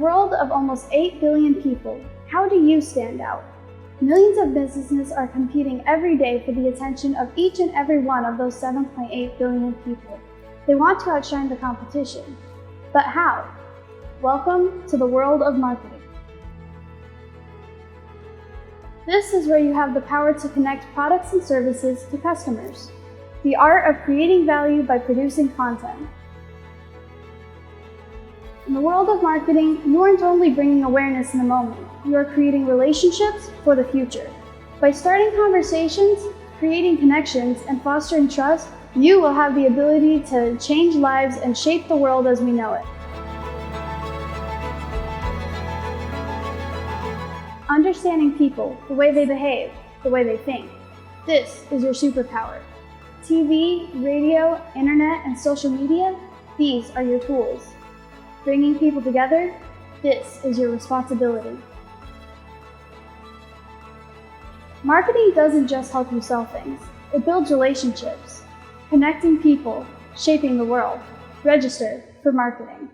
world of almost 8 billion people, how do you stand out? Millions of businesses are competing every day for the attention of each and every one of those 7.8 billion people. They want to outshine the competition. But how? Welcome to the world of marketing. This is where you have the power to connect products and services to customers. The art of creating value by producing content. In the world of marketing, you aren't only bringing awareness in the moment, you are creating relationships for the future. By starting conversations, creating connections, and fostering trust, you will have the ability to change lives and shape the world as we know it. Understanding people, the way they behave, the way they think. This is your superpower. TV, radio, internet, and social media, these are your tools. Bringing people together, this is your responsibility. Marketing doesn't just help you sell things, it builds relationships. Connecting people, shaping the world. Register for marketing.